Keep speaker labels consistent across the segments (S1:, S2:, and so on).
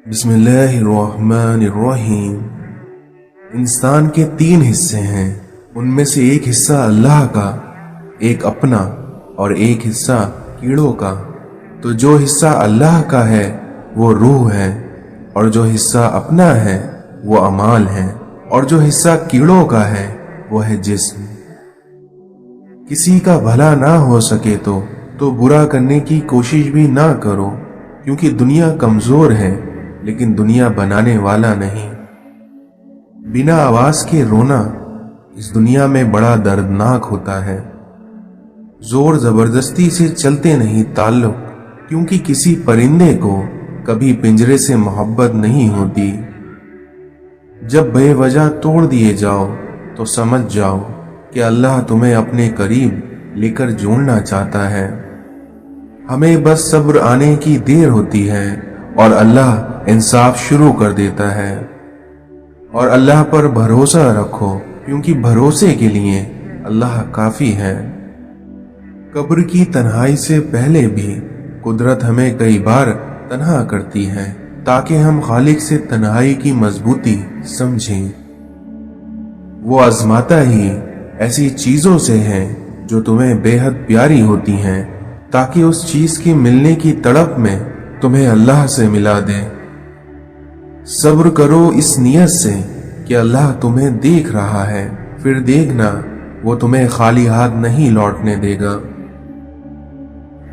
S1: बिस्मिल्लाहिर्रहमानिर्रहीम। इंसान के 3 हिस्से हैं। उनमें से एक हिस्सा अल्लाह का, एक अपना और एक हिस्सा कीड़ों का। तो जो हिस्सा अल्लाह का है वो रूह है, और जो हिस्सा अपना है वो अमाल है, और जो हिस्सा कीड़ों का है वो है जिस्म। किसी का भला ना हो सके तो बुरा करने की कोशिश भी ना करो, क्योंकि दुनिया कमजोर है लेकिन दुनिया बनाने वाला नहीं। बिना आवाज के रोना इस दुनिया में बड़ा दर्दनाक होता है। जोर जबरदस्ती से चलते नहीं ताल्लुक, क्योंकि किसी परिंदे को कभी पिंजरे से मोहब्बत नहीं होती। जब बेवजह तोड़ दिए जाओ तो समझ जाओ कि अल्लाह तुम्हें अपने करीब लेकर जोड़ना चाहता है। हमें बस सब्र आने की देर होती है और अल्लाह इंसाफ शुरू कर देता है। और अल्लाह पर भरोसा रखो, क्योंकि भरोसे के लिए अल्लाह काफी है। कब्र की तन्हाई से पहले भी कुदरत हमें कई बार तन्हा करती है, ताकि हम खालिक से तन्हाई की मजबूती समझें। वो आजमाता ही ऐसी चीजों से है जो तुम्हें बेहद प्यारी होती हैं, ताकि उस चीज के मिलने की तड़प में तुम्हें अल्लाह से मिला दे। सब्र करो इस नियत से कि अल्लाह तुम्हें देख रहा है, फिर देखना वो तुम्हें खाली हाथ नहीं लौटने देगा।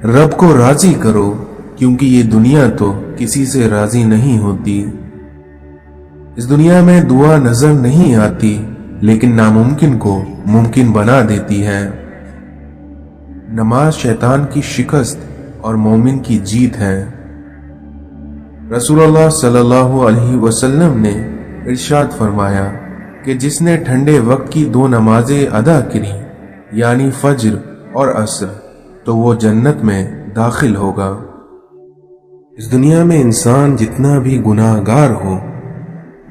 S1: रब को राजी करो, क्योंकि ये दुनिया तो किसी से राजी नहीं होती। इस दुनिया में दुआ नजर नहीं आती, लेकिन नामुमकिन को मुमकिन बना देती है। नमाज शैतान की शिकस्त और मोमिन की जीत है। रसूलुल्लाह सल्लल्लाहु अलैहि वसल्लम ने इरशाद फरमाया कि जिसने ठंडे वक्त की 2 नमाजें अदा करी, यानी फज्र और असर, तो वो जन्नत में दाखिल होगा। इस दुनिया में इंसान जितना भी गुनाहगार हो,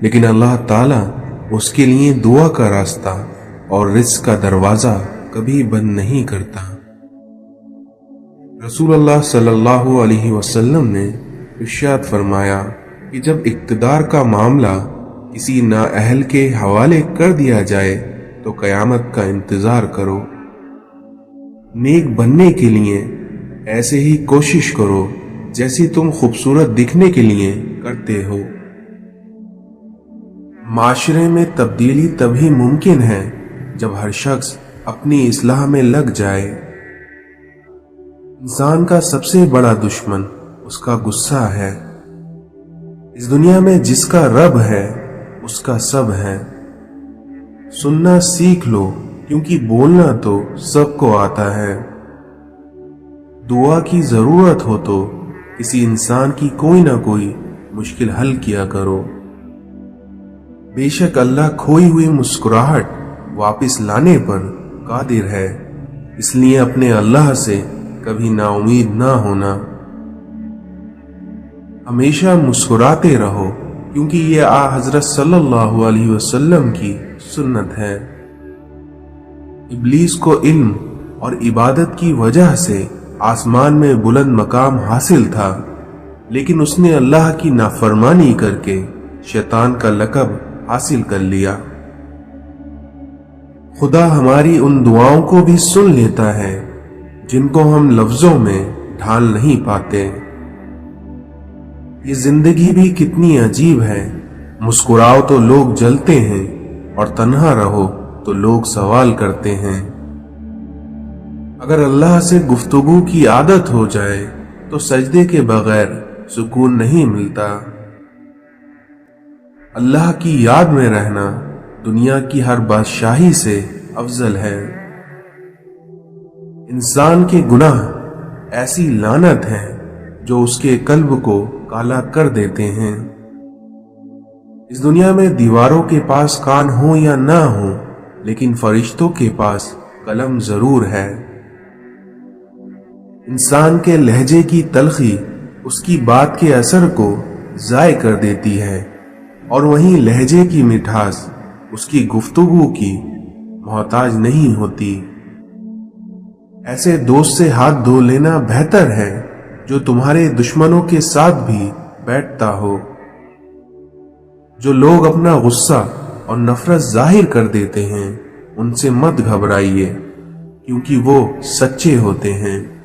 S1: लेकिन अल्लाह ताला उसके लिए दुआ का रास्ता और रिज़्क़ का दरवाजा कभी बंद नहीं करता। रसूलुल्लाह सल्लल्लाहु अलैहि वसल्लम ने इरशाद फरमाया कि जब इक़्तिदार का मामला किसी नाअहल के हवाले कर दिया जाए तो क़यामत का इंतजार करो। नेक बनने के लिए ऐसे ही कोशिश करो जैसी तुम खूबसूरत दिखने के लिए करते हो। माशरे में तब्दीली तभी मुमकिन है जब हर शख्स अपनी इस्लाह में लग जाए। इंसान का सबसे बड़ा दुश्मन उसका गुस्सा है। इस दुनिया में जिसका रब है उसका सब है। सुनना सीख लो, क्योंकि बोलना तो सबको आता है। दुआ की जरूरत हो तो किसी इंसान की कोई ना कोई मुश्किल हल किया करो। बेशक अल्लाह खोई हुई मुस्कुराहट वापस लाने पर कादिर है, इसलिए अपने अल्लाह से कभी नाउमीद ना होना। हमेशा मुस्कुराते रहो, क्योंकि ये हजरत सल्लल्लाहु अलैहि वसल्लम की सुन्नत है। इब्लीस को इल्म और इबादत की वजह से आसमान में बुलंद मकाम हासिल था, लेकिन उसने अल्लाह की नाफरमानी करके शैतान का लक़ब हासिल कर लिया। खुदा हमारी उन दुआओं को भी सुन लेता है जिनको हम लफ्जों में ढाल नहीं पाते। ये जिंदगी भी कितनी अजीब है। मुस्कुराओ तो लोग जलते हैं, और तन्हा रहो तो लोग सवाल करते हैं। अगर अल्लाह से गुफ्तगू की आदत हो जाए तो सजदे के बगैर सुकून नहीं मिलता। अल्लाह की याद में रहना दुनिया की हर बादशाही से अफजल है। इंसान के गुनाह ऐसी लानत है जो उसके कल्ब को काला कर देते हैं। इस दुनिया में दीवारों के पास कान हो या ना हो, लेकिन फरिश्तों के पास कलम जरूर है। इंसान के लहजे की तलखी उसकी बात के असर को जाय कर देती है, और वहीं लहजे की मिठास उसकी गुफ्तगू की मोहताज नहीं होती। ऐसे दोस्त से हाथ धो लेना बेहतर है जो तुम्हारे दुश्मनों के साथ भी बैठता हो। جو لوگ اپنا غصہ اور نفرت ظاہر کر دیتے ہیں ان سے مت گھبرائیے، کیونکہ وہ سچے ہوتے ہیں۔